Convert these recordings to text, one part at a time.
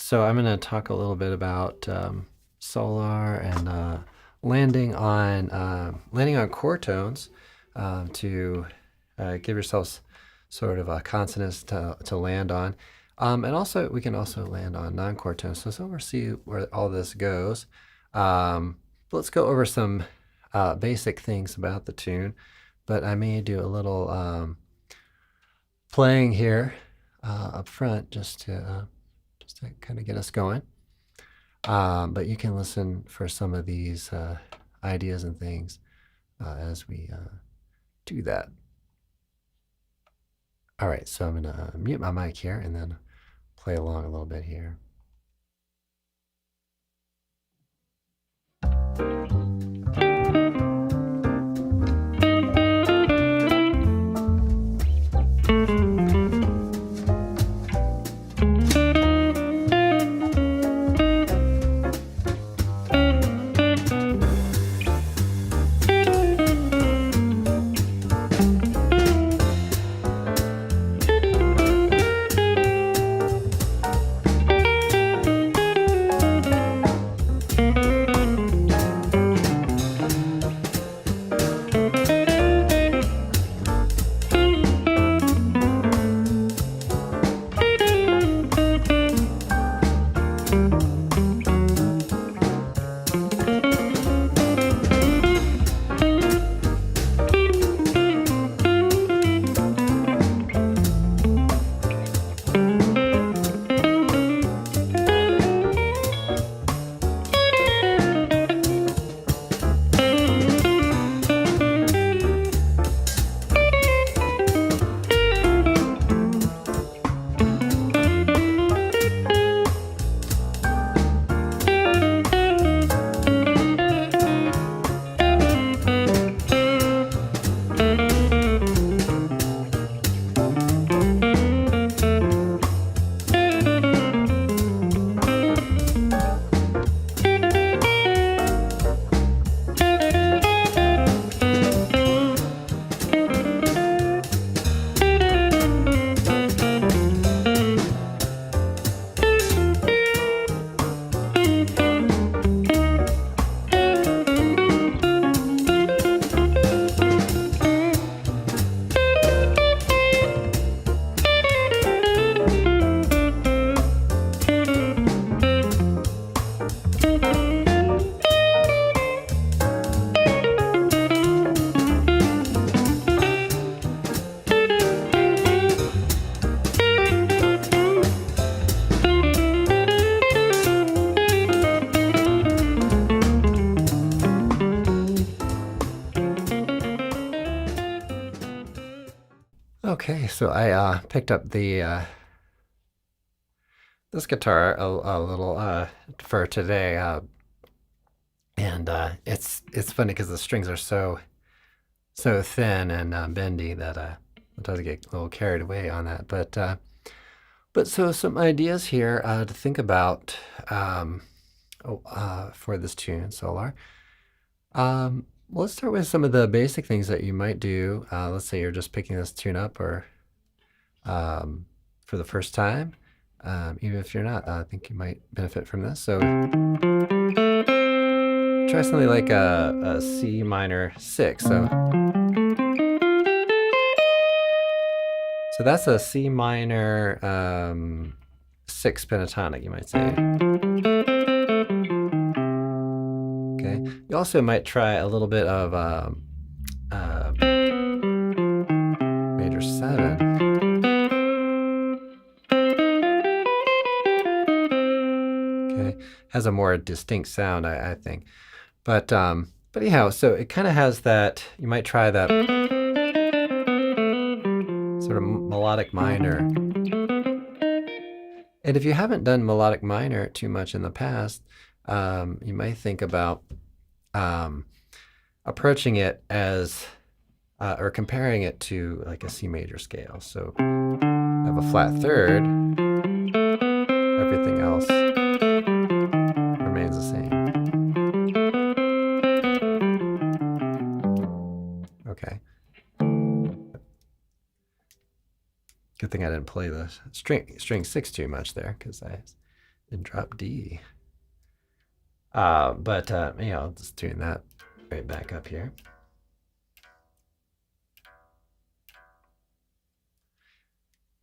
So I'm going to talk a little bit about solar and landing on chord tones to give yourselves sort of a consonants to land on. And also, we can also land on non-chord tones. So we'll see where all this goes. Let's go over some basic things about the tune, but I may do a little playing here up front just to kind of get us going. But you can listen for some of these ideas and things as we do that. All right, so I'm going to mute my mic here and then play along a little bit here. Okay, so I picked up the this guitar a little for today, and it's funny because the strings are so thin and bendy that sometimes I get a little carried away on that. But so some ideas here to think about for this tune, Solar. Let's start with some of the basic things that you might do. Let's say you're just picking this tune up or for the first time. Even if you're not, I think you might benefit from this. So try something like a C minor 6. So that's a C minor 6 pentatonic, you might say. Okay. You also might try a little bit of major 7. Okay. Has a more distinct sound, I think. But anyhow, so it kind of has that, you might try that sort of melodic minor. And if you haven't done melodic minor too much in the past, you might think about approaching it as, or comparing it to like a C major scale. So I have a flat third, everything else remains the same. Okay. Good thing I didn't play the string 6 too much there, because I and drop D. Just doing that right back up here.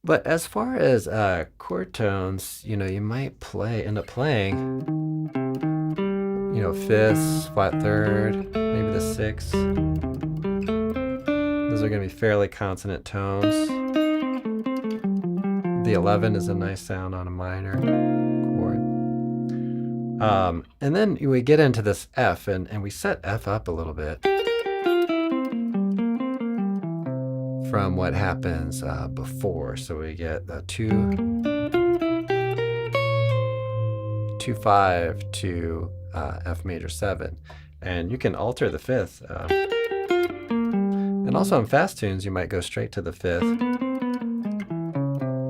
But as far as chord tones, you might end up playing, fifths, flat third, maybe the sixth. Those are going to be fairly consonant tones. The 11 is a nice sound on a minor chord. And then we get into this F, and we set F up a little bit from what happens before. So we get the 2-5 to F major 7. And you can alter the fifth. And also in fast tunes, you might go straight to the fifth and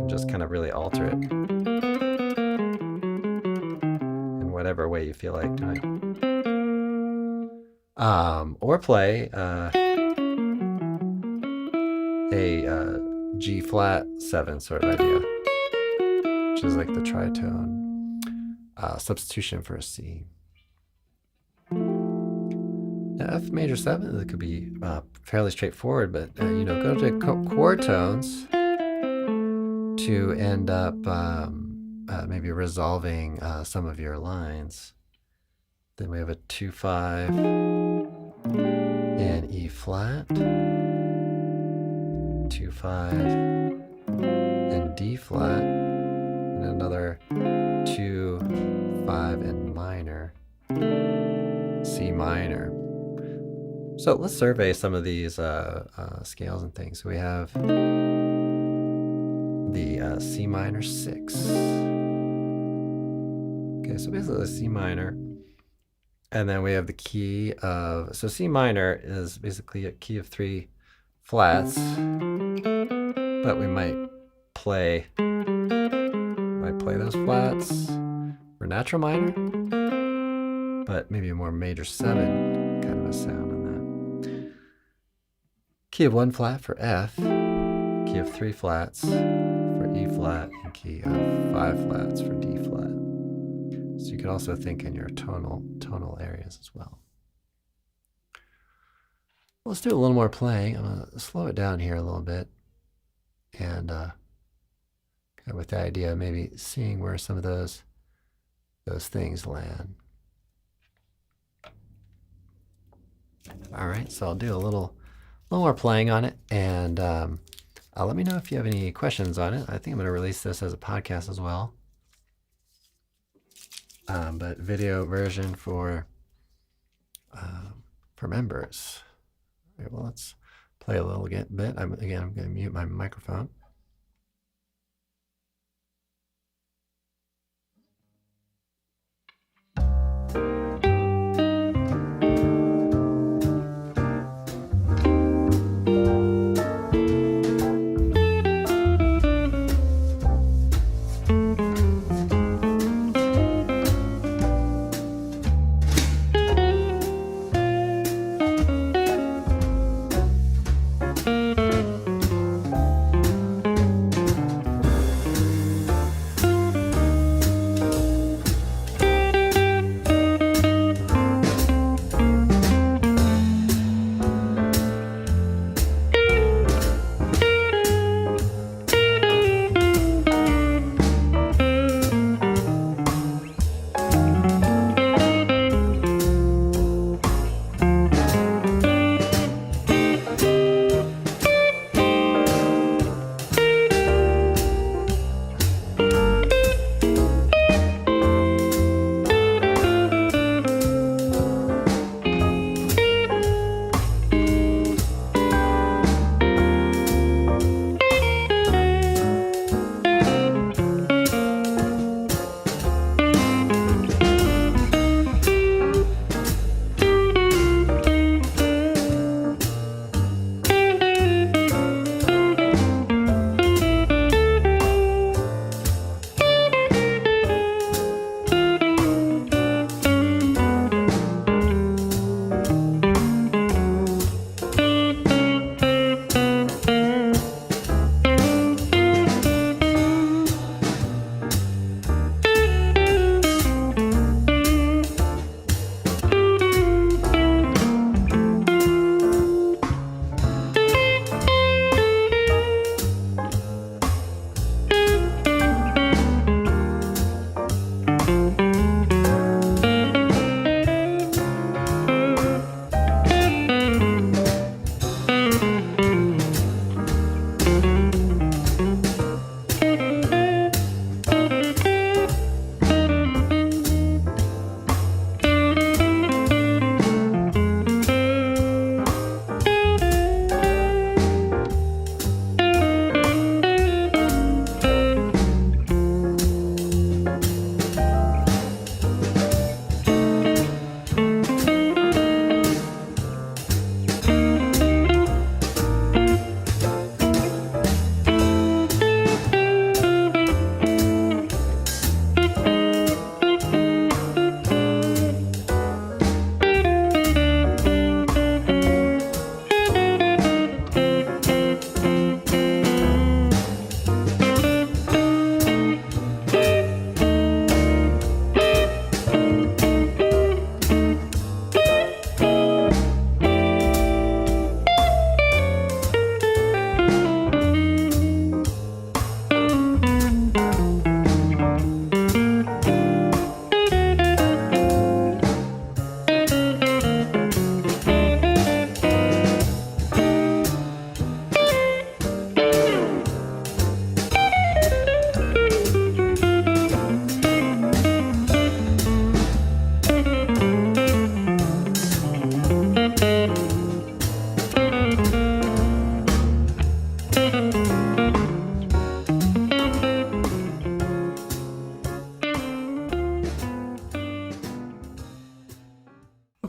just kind of really alter it in whatever way you feel like doing. Or play a G flat 7 sort of idea, which is like the tritone substitution for a C. Now, F major 7, that could be fairly straightforward, but go to chord tones to end up maybe resolving some of your lines. Then we have a 2-5 in E flat, 2-5 in D flat, and another 2-5 in minor, C minor. So let's survey some of these scales and things. So we have the C minor 6. Okay, so basically C minor. And then we have the key of, so C minor is basically a key of 3 flats, but we might play those flats for natural minor, but maybe a more major 7 kind of a sound on that. Key of 1 flat for F, key of 3 flats for E flat, and key of 5 flats for D flat. So you could also think in your tonal areas as well. Let's do a little more playing. I'm going to slow it down here a little bit, and with the idea of maybe seeing where some of those things land. All right, so I'll do a little more playing on it, and let me know if you have any questions on it. I think I'm going to release this as a podcast as well, but video version for members. All right, well, let's play a little bit. I'm going to mute my microphone.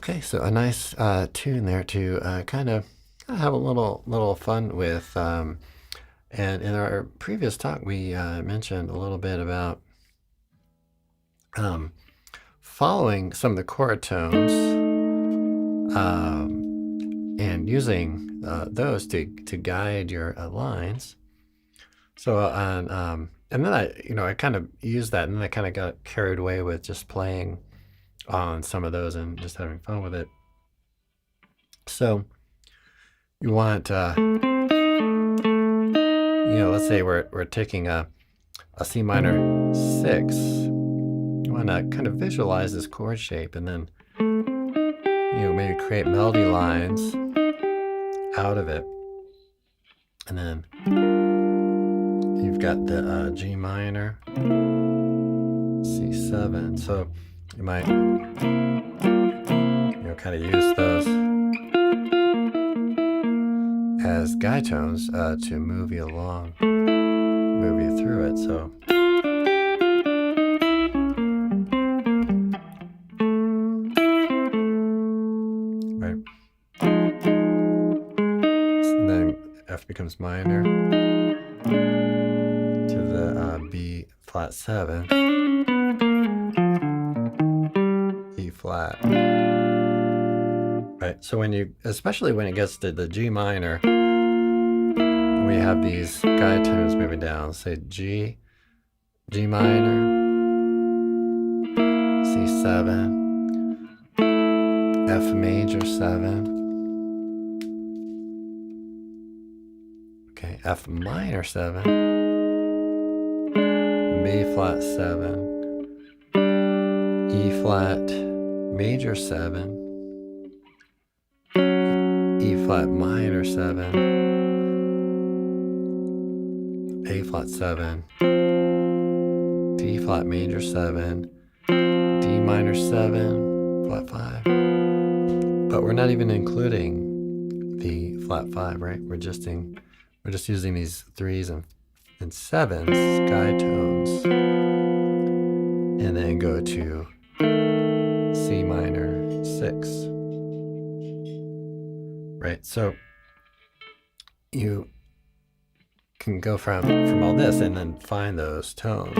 Okay, so a nice tune there to kind of have a little fun with. And in our previous talk, we mentioned a little bit about following some of the chord tones and using those to guide your lines. So and then I kind of used that, and then I kind of got carried away with just playing on some of those and just having fun with it. So you want let's say we're taking a C minor 6. You want to kind of visualize this chord shape, and then maybe create melody lines out of it. And then you've got the G minor, C7. So you might kind of use those as guide tones to move you along, move you through it. So right. So then F becomes minor to the B flat 7, E flat. Right. So especially when it gets to the G minor, we have these guide tones moving down. Say G minor, C7, F major 7, okay, F minor 7, B flat 7, E flat major 7, E flat minor 7, A flat 7, D flat major 7, D minor 7, flat 5. But we're not even including the flat 5, right? We're just using these 3s and 7s, guide tones, and then go to C minor 6. Right, so you can go from all this and then find those tones.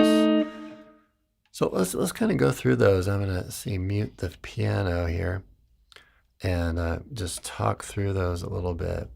So let's kind of go through those. I'm gonna mute the piano here and just talk through those a little bit.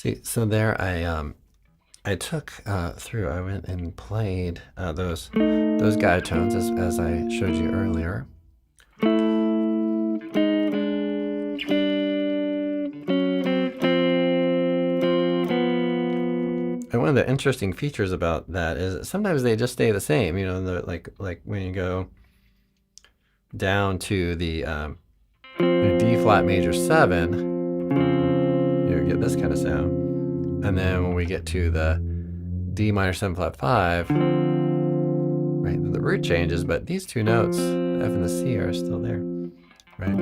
See, so there I took through. I went and played those guide tones as I showed you earlier. And one of the interesting features about that is that sometimes they just stay the same. You know, like when you go down to the D flat major 7, you get this kind of sound. And then when we get to the D minor 7 flat 5, right, the root changes, but these two notes, the F and the C, are still there, right?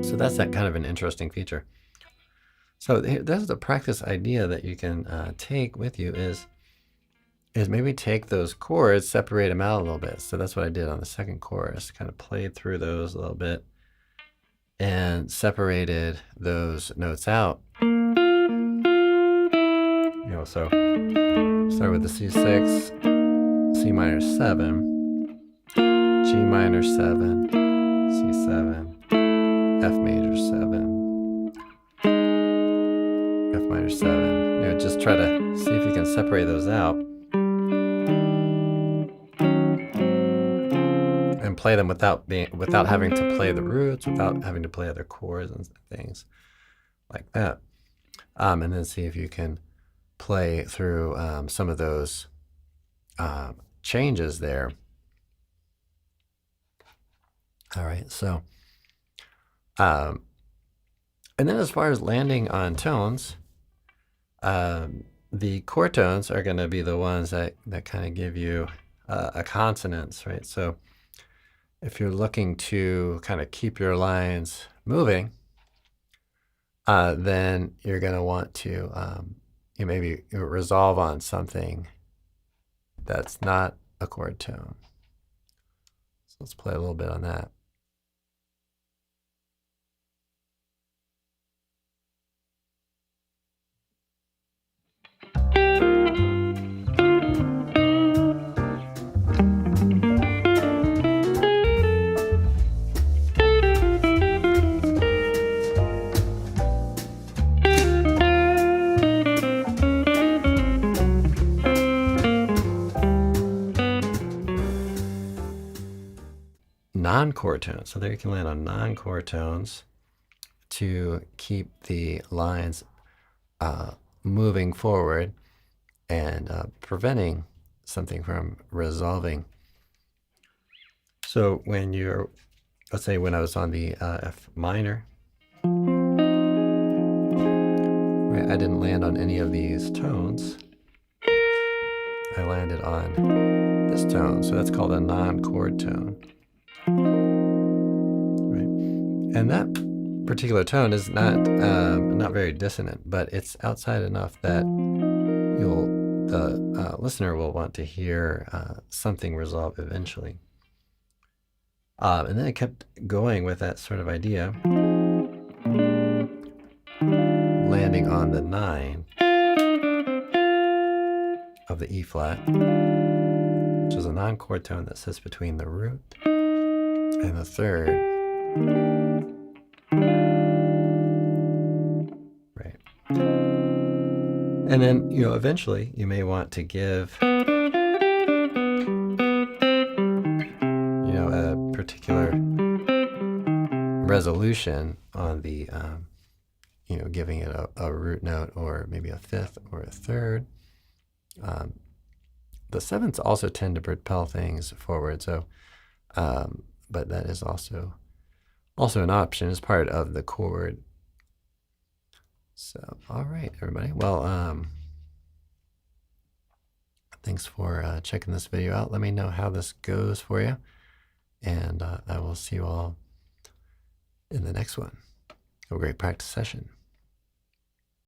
So that's that kind of an interesting feature. So that's the practice idea that you can take with you is maybe take those chords, separate them out a little bit. So that's what I did on the second chorus, kind of played through those a little bit and separated those notes out. You know, so start with the C6, C minor 7, G minor 7, C7, F major 7, F minor 7. You know, just try to see if you can separate those out and play them without having to play the roots, without having to play other chords and things like that. And then see if you can play through some of those changes there. All right, so and then as far as landing on tones, the chord tones are going to be the ones that kind of give you a consonance, right? So if you're looking to kind of keep your lines moving, then you're going to want to maybe resolve on something that's not a chord tone. So let's play a little bit on that. Non-chord tones. So there you can land on non-chord tones to keep the lines moving forward and preventing something from resolving. So when you're, let's say when I was on the F minor, right, I didn't land on any of these tones. I landed on this tone, so that's called a non-chord tone. Right. And that particular tone is not very dissonant, but it's outside enough that the listener will want to hear something resolve eventually. And then I kept going with that sort of idea, landing on the 9 of the E flat, which is a non-chord tone that sits between the root and the 3rd. Right. And then, eventually you may want to give, a particular resolution on the, giving it a root note or maybe a 5th or a 3rd. The 7ths also tend to propel things forward, so but that is also an option as part of the chord. So, all right, everybody. Well, thanks for checking this video out. Let me know how this goes for you, and I will see you all in the next one. Have a great practice session.